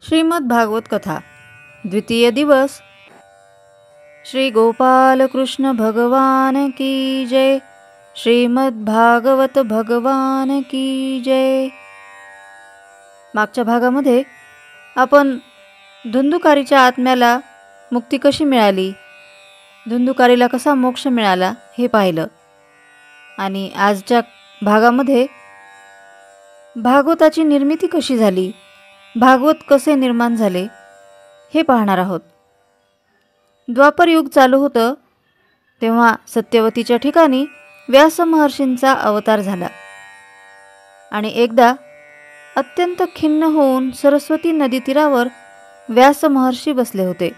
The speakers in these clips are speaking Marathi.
श्रीमद् भागवत कथा द्वितीय दिवस। श्री गोपाल कृष्ण भगवान की जय। श्रीमद् भागवत भगवान की जय। मागच्या भागामध्ये आपण धुंदुकारीच्या आत्म्याला मुक्ती कशी मिळाली, धुंदुकारीला कसा मोक्ष मिळाला हे पाहिलं। आणि आजच्या भागामध्ये भागवताची निर्मिती कशी झाली, भागवत कसे निर्माण झाले हे पाहणार आहोत। द्वापर युग चालू होतं तेव्हा सत्यवतीच्या ठिकाणी व्यास महर्षींचा अवतार झाला। आणि एकदा अत्यंत खिन्न होऊन सरस्वती नदी तीरावर व्यास महर्षी बसले होते।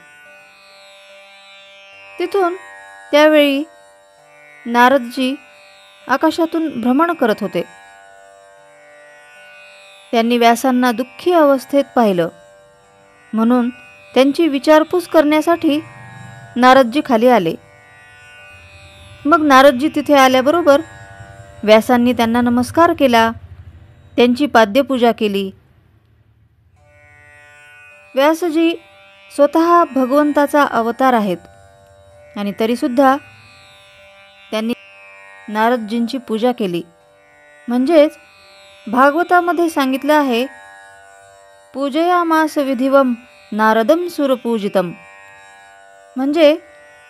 तिथून त्यावेळी नारदजी आकाशातून भ्रमण करत होते। त्यांनी व्यासांना दुःखी अवस्थेत पाहिलं, म्हणून त्यांची विचारपूस करण्यासाठी नारदजी खाली आले। मग नारदजी तिथे आल्याबरोबर व्यासांनी त्यांना नमस्कार केला, त्यांची पाद्यपूजा केली। व्यासजी स्वतः भगवंताचा अवतार आहेत आणि तरीसुद्धा त्यांनी नारदजींची पूजा केली। म्हणजेच भागवतामध्ये सांगितलं आहे, पूजयामास विधिवम नारदम सुरपूजितम। म्हणजे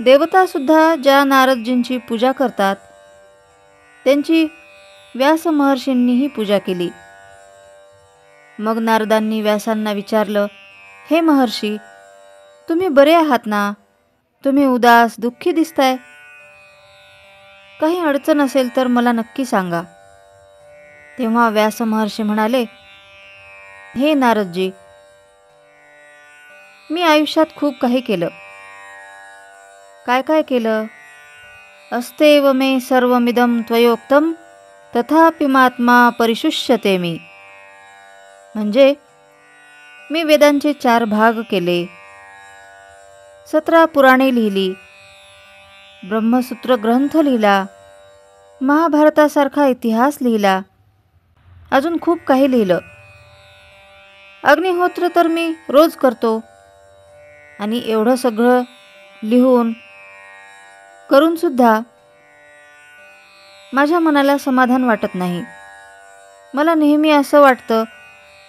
देवतासुद्धा ज्या नारदजींची पूजा करतात त्यांची व्यास महर्षींनीही पूजा केली। मग नारदांनी व्यासांना विचारलं, हे महर्षी, तुम्ही बरे आहात ना? तुम्ही उदास दुःखी दिसताय। काही अडचण असेल तर मला नक्की सांगा। तेव्हा व्यास महर्षी म्हणाले, हे नारदजी, मी आयुष्यात खूप काही केलं। काय काय केलं? अस्तेव मे सर्वमिदं त्वयोक्तम तथापि मात्मा परिशुष्यते मी। म्हणजे मी वेदांचे 4 भाग केले, 17 पुराणे लिहिली, ब्रह्मसूत्र ग्रंथ लिहिला, महाभारतासारखा इतिहास लिहिला, अजून खूप काही लिहिलं। अग्निहोत्र तर मी रोज करतो। आणि एवढं सगळं लिहून करून सुद्धा माझ्या मनाला समाधान वाटत नाही। मला नेहमी असं वाटतं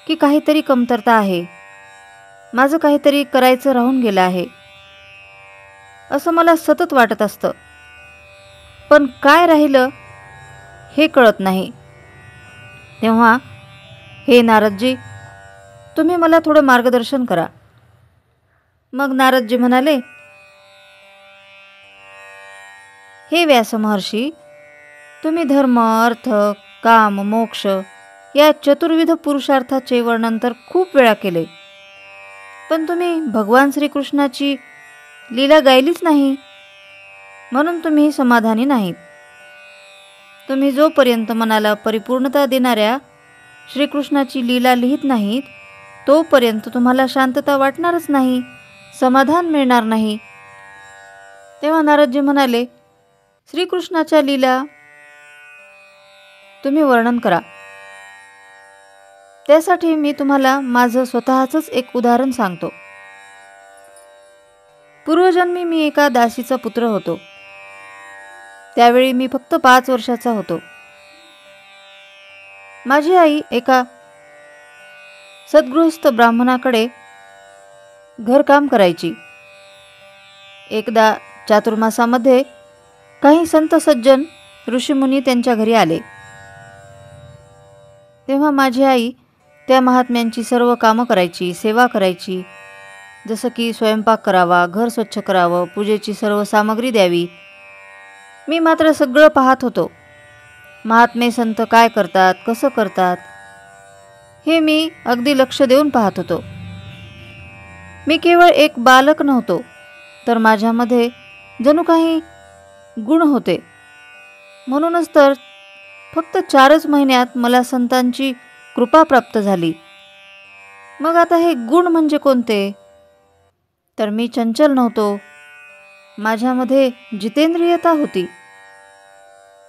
की काहीतरी कमतरता आहे, माझं काहीतरी करायचं राहून गेलं आहे, असं मला सतत वाटत असतं। पण काय राहिलं हे कळत नाही। तेव्हा हे नारदजी, तुम्ही मला थोडं मार्गदर्शन करा। मग नारदजी म्हणाले, हे व्यास महर्षी, तुम्ही धर्म, अर्थ, काम, मोक्ष या चतुर्विध पुरुषार्थाचे वर्णन तर खूप वेळा केले, पण तुम्ही भगवान श्रीकृष्णाची लीला गायलीच नाही, म्हणून तुम्ही समाधानी नाहीत। तुम्ही जोपर्यंत मनाला परिपूर्णता देणाऱ्या श्रीकृष्णाची लीला लिहित नाहीत तोपर्यंत तुम्हाला शांतता वाटणारच नाही, समाधान मिळणार नाही। तेव्हा नारदजी म्हणाले, श्रीकृष्णाच्या लीला तुम्ही वर्णन करा। त्यासाठी मी तुम्हाला माझं स्वतःचंच एक उदाहरण सांगतो। पूर्वजन्मी मी एका दासीचा पुत्र होतो। त्यावेळी मी फक्त 5 वर्षाचा होतो। माझी आई एका सद्गृहस्थ ब्राह्मणाकडे घरकाम करायची। एकदा चातुर्मासामध्ये काही संत सज्जन ऋषीमुनी त्यांच्या घरी आले। तेव्हा माझी आई त्या महात्म्यांची सर्व कामं करायची, सेवा करायची, जसं की स्वयंपाक करावा, घर स्वच्छ करावं, पूजेची सर्व सामग्री द्यावी। मी मात्र सगळं पाहत होतो। महात्मे संत काय करतात, कसं करतात हे मी अगदी लक्ष देऊन पाहत होतो। मी केवळ एक बालक नव्हतो, तर माझ्यामध्ये जणू काही गुण होते। म्हणूनच तर फक्त 4च महिन्यात मला संतांची कृपा प्राप्त झाली। मग आता हे गुण म्हणजे कोणते? तर मी चंचल नव्हतो, माझ्यामध्ये जितेंद्रियता होती।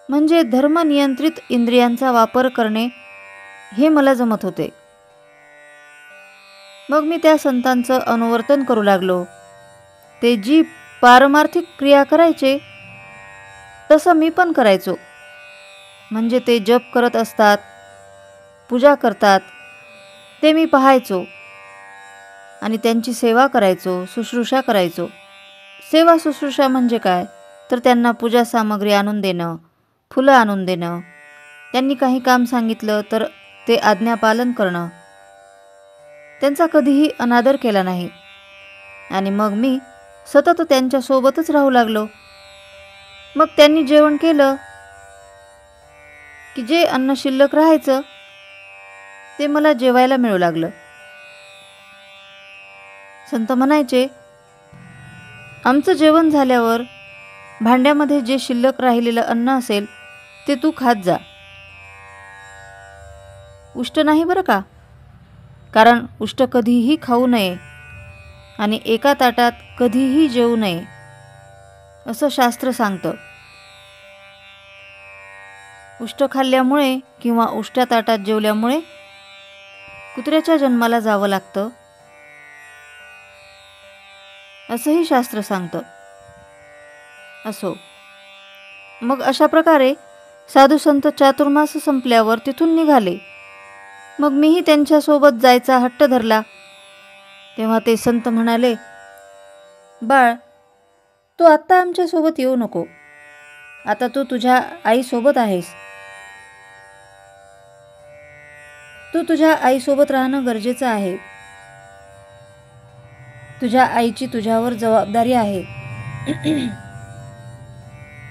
म्हणजे धर्मनियंत्रित इंद्रियांचा वापर करणे हे मला जमत होते। मग मी त्या संतांचं अनुवर्तन करू लागलो. ते जी पारमार्थिक क्रिया करायचे तसं मी पण करायचो. म्हणजे ते जप करत असतात, पूजा करतात, ते मी पाहायचो आणि त्यांची सेवा करायचो, शुश्रूषा करायचो. सेवा शुश्रूषा म्हणजे काय, तर त्यांना पूजा सामग्री आणून देणं, फुलं आणून देणं, त्यांनी काही काम सांगितलं तर ते आज्ञापालन करणं. त्यांचा कधीही अनादर केला नाही. आणि मग मी सतत त्यांच्यासोबतच राहू लागलो. मग त्यांनी जेवण केलं की जे अन्न शिल्लक राहायचं ते मला जेवायला मिळू लागलं. संत म्हणायचे, आमचं जेवण झाल्यावर भांड्यामध्ये जे शिल्लक राहिलेलं अन्न असेल ते तू खात जा. उष्ट नाही बरं का, कारण उष्ट कधीही खाऊ नये आणि एका ताटात कधीही जेवू नये असं शास्त्र सांगतं. उष्ट खाल्ल्यामुळे किंवा उष्ट्या ताटात जेवल्यामुळे कुत्र्याच्या जन्माला जावं लागतं असंही शास्त्र सांगतं. असो, मग अशा प्रकारे साधू संत चातुर्मास संपल्यावर तिथून निघाले. मग मीही त्यांच्यासोबत जायचा हट्ट धरला. तेव्हा ते संत म्हणाले, बाळ, तू आत्ता आमच्यासोबत येऊ नको. आता तू तुझ्या आईसोबत आहेस. तू तुझ्या आईसोबत राहणं गरजेचं आहे. तुझ्या आईची तुझ्यावर जबाबदारी आहे.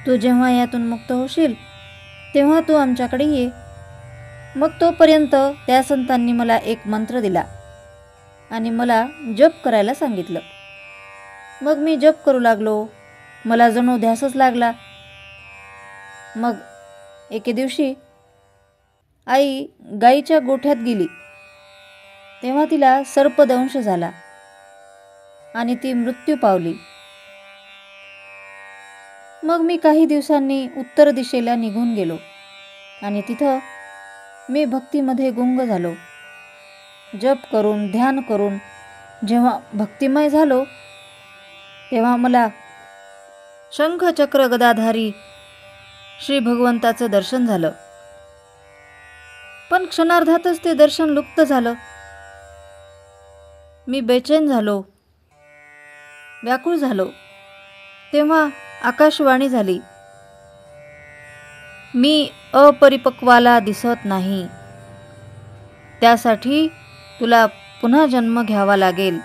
तू जेव्हा यातून मुक्त होशील तेव्हा तू आमच्याकडे ये. मग तोपर्यंत त्या संतांनी मला एक मंत्र दिला आणि मला जप करायला सांगितलं. मग मी जप करू लागलो. मला जणू ध्यासच लागला. मग एके दिवशी आई गाईच्या गोठ्यात गेली. तेव्हा तिला सर्पदंश झाला आणि ती मृत्यू पावली. मग मी काही दिवसांनी उत्तर दिशेला निघून गेलो आणि तिथं मी भक्तीमध्ये गुंग झालो. जप करून, ध्यान करून जेव्हा भक्तिमय झालो तेव्हा मला शंख चक्र गदाधारी श्री भगवंताचं दर्शन झालं. पण क्षणार्धातच ते दर्शन लुप्त झालं. मी बेचैन झालो, व्याकुळ झालो. तेव्हा आकाशवाणी झाली, मी अपरिपक्वाला दिसत नाही, त्यासाठी तुला पुन्हा जन्म घ्यावा लागेल.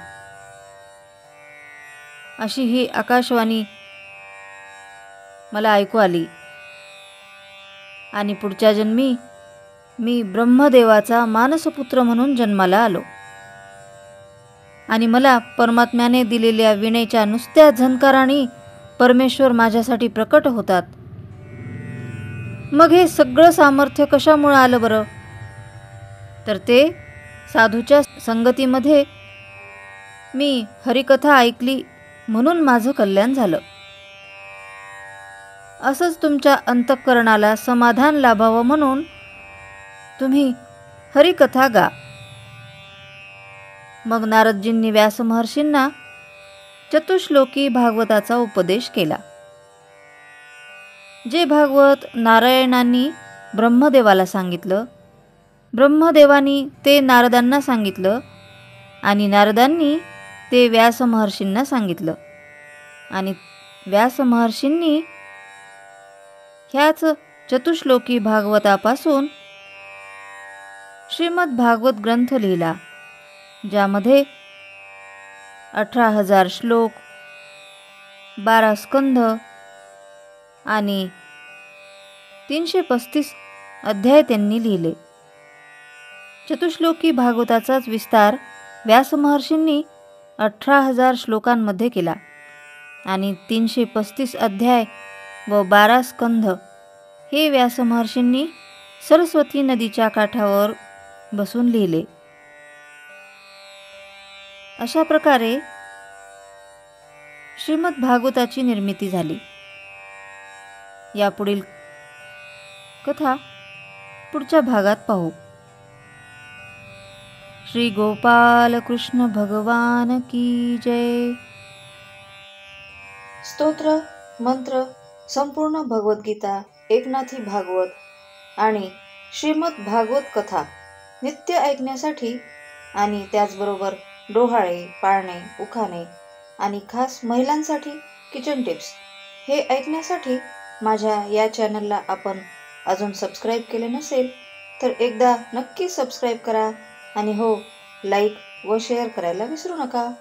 अशी ही आकाशवाणी मला ऐकू आली. आणि पुढच्या जन्मी मी ब्रह्मदेवाचा मानसपुत्र म्हणून जन्माला आलो आणि मला परमात्म्याने दिलेल्या वीणेच्या नुसत्या झंकाराने परमेश्वर माझ्यासाठी प्रकट होतात. मग हे सगळं सामर्थ्य कशामुळे आलं बरं? तर ते साधूच्या संगतीमध्ये मी हरिकथा ऐकली म्हणून माझं कल्याण झालं. असंच तुमच्या अंतःकरणाला समाधान लाभावं म्हणून तुम्ही हरिकथा गा. मग नारदजींनी व्यास महर्षींना चतुश्लोकी भागवताचा उपदेश केला. जे भागवत नारायणांनी ब्रह्मदेवाला सांगितलं, ब्रह्मदेवानी ते नारदांना सांगितलं आणि नारदांनी ते व्यास महर्षींना सांगितलं आणि व्यास महर्षींनी ह्याच चतुश्लोकी भागवतापासून श्रीमद भागवत ग्रंथ लिहिला, ज्यामध्ये 18,000 श्लोक, 12 स्कंध आणि 335 अध्याय त्यांनी लिहिले. चतुश्लोकी भागवताचाच विस्तार व्यास महर्षींनी 18,000 श्लोकांमध्ये केला आणि 335 अध्याय व 12 स्कंध हे व्यास महर्षींनी सरस्वती नदीच्या काठावर बसून लिहिले. अशा प्रकारे श्रीमद भागवताची निर्मिती झाली. यापुढील कथा पुढच्या भागात पाहू. श्री गोपाल कृष्ण भगवान की जय. स्तोत्र, मंत्र, संपूर्ण भगवद्गीता, एकनाथी भागवत आणि श्रीमद भागवत कथा नित्य ऐकण्यासाठी आणि त्याचबरोबर डोहाळे, पाळणे, उखाणे आणि खास महिलांसाठी किचन टिप्स हे ऐकण्यासाठी माझ्या या चॅनलला आपण अजून सबस्क्राईब केले नसेल तर एकदा नक्की सबस्क्राईब करा आणि हो, लाईक व शेअर करायला विसरू नका.